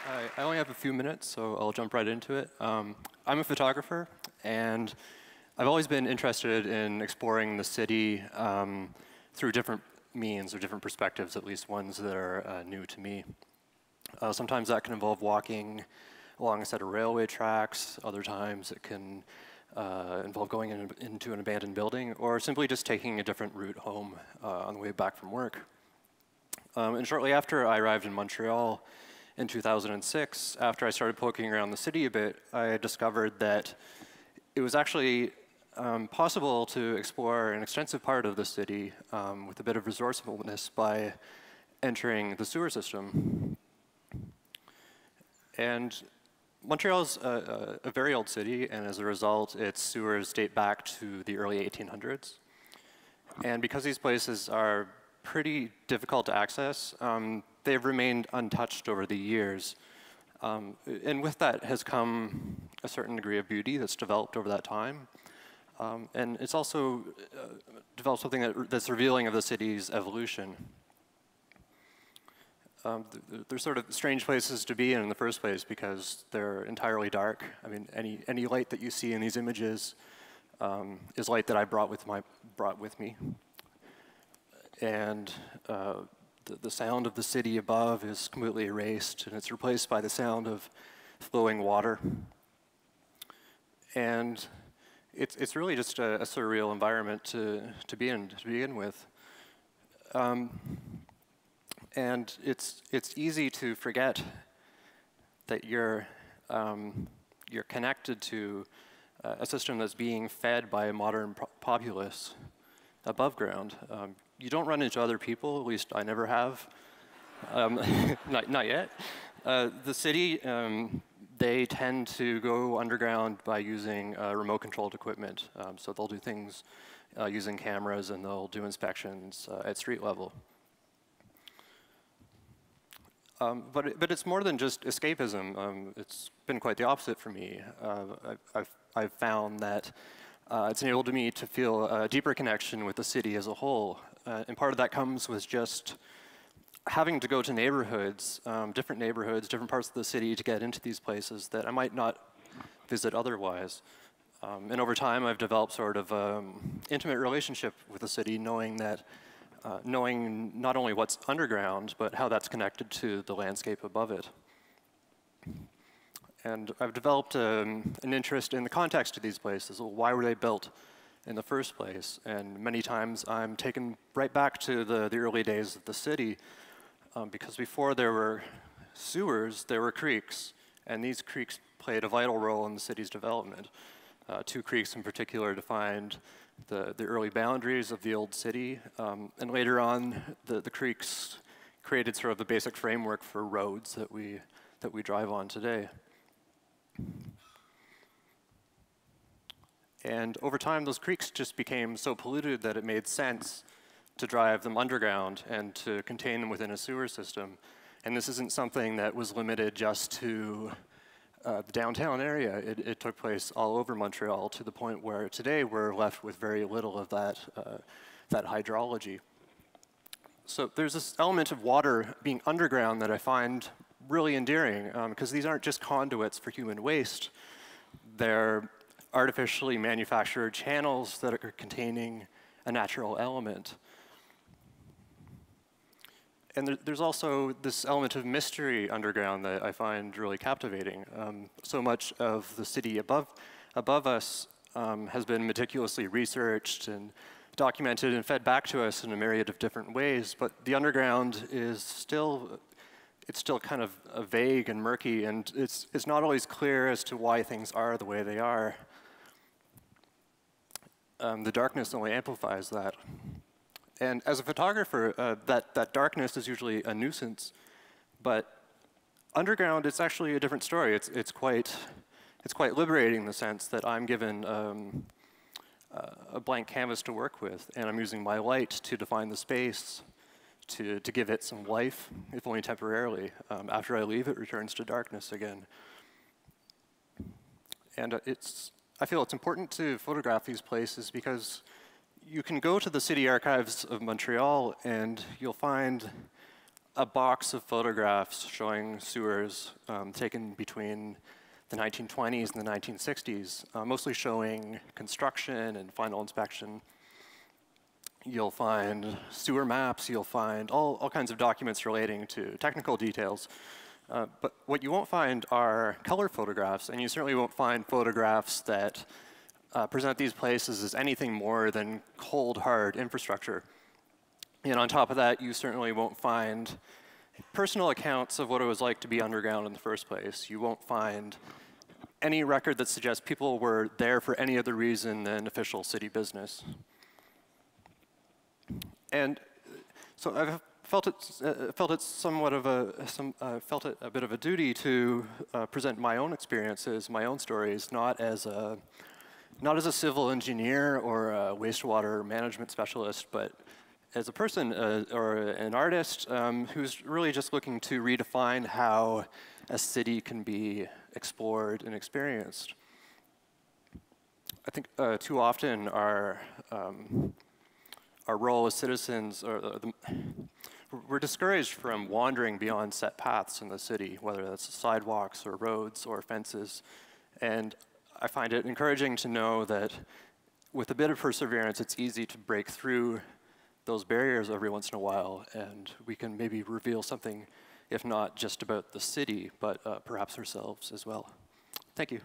I only have a few minutes, so I'll jump right into it. I'm a photographer, and I've always been interested in exploring the city through different means or different perspectives, at least ones that are new to me. Sometimes that can involve walking along a set of railway tracks. Other times it can involve going into an abandoned building, or simply just taking a different route home on the way back from work. And shortly after I arrived in Montreal in 2006, after I started poking around the city a bit, I discovered that it was actually possible to explore an extensive part of the city with a bit of resourcefulness by entering the sewer system. And Montreal's a very old city, and as a result, its sewers date back to the early 1800s. And because these places are pretty difficult to access, they've remained untouched over the years. And with that has come a certain degree of beauty that's developed over that time. And it's also developed something that's revealing of the city's evolution. They're sort of strange places to be in the first place because they're entirely dark. I mean, any light that you see in these images is light that I brought with me. And the sound of the city above is completely erased, and it's replaced by the sound of flowing water. And it's really just a surreal environment to be in to begin with. And it's easy to forget that you're connected to a system that's being fed by a modern populace above ground. You don't run into other people, at least I never have, not yet. The city, they tend to go underground by using remote-controlled equipment. So they'll do things using cameras, and they'll do inspections at street level. But it's more than just escapism. It's been quite the opposite for me. I've found that it's enabled me to feel a deeper connection with the city as a whole. And part of that comes with just having to go to neighborhoods, different parts of the city to get into these places that I might not visit otherwise. And over time, I've developed sort of an intimate relationship with the city, knowing not only what's underground, but how that's connected to the landscape above it. And I've developed an interest in the context of these places. Why were they built in the first place? And many times I'm taken right back to the early days of the city, because before there were sewers, there were creeks, and these creeks played a vital role in the city's development. Two creeks in particular defined the early boundaries of the old city, and later on the creeks created sort of the basic framework for roads that we drive on today. And over time, those creeks just became so polluted that it made sense to drive them underground and to contain them within a sewer system. And this isn't something that was limited just to the downtown area. It took place all over Montreal, to the point where today we're left with very little of that hydrology. So there's this element of water being underground that I find really endearing, because these aren't just conduits for human waste. They're artificially manufactured channels that are containing a natural element. And there's also this element of mystery underground that I find really captivating. So much of the city above us has been meticulously researched and documented and fed back to us in a myriad of different ways, but the underground is still kind of vague and murky, and it's not always clear as to why things are the way they are. The darkness only amplifies that. And as a photographer, that darkness is usually a nuisance, but underground, it's actually a different story. It's quite liberating in the sense that I'm given a blank canvas to work with, and I'm using my light to define the space, to give it some life, if only temporarily. After I leave, it returns to darkness again. And I feel it's important to photograph these places because you can go to the city archives of Montreal and you'll find a box of photographs showing sewers taken between the 1920s and the 1960s, mostly showing construction and final inspection. You'll find sewer maps, you'll find all kinds of documents relating to technical details. But what you won't find are color photographs, and you certainly won't find photographs that present these places as anything more than cold, hard infrastructure. And on top of that, you certainly won't find personal accounts of what it was like to be underground in the first place. You won't find any record that suggests people were there for any other reason than official city business. And so I've felt it somewhat of felt it a bit of a duty to present my own experiences, my own stories, not as a civil engineer or a wastewater management specialist, but as a person or an artist who's really just looking to redefine how a city can be explored and experienced. I think too often our role as citizens, we're discouraged from wandering beyond set paths in the city, whether that's sidewalks or roads or fences. And I find it encouraging to know that with a bit of perseverance, it's easy to break through those barriers every once in a while, and we can maybe reveal something, if not just about the city, but perhaps ourselves as well. Thank you.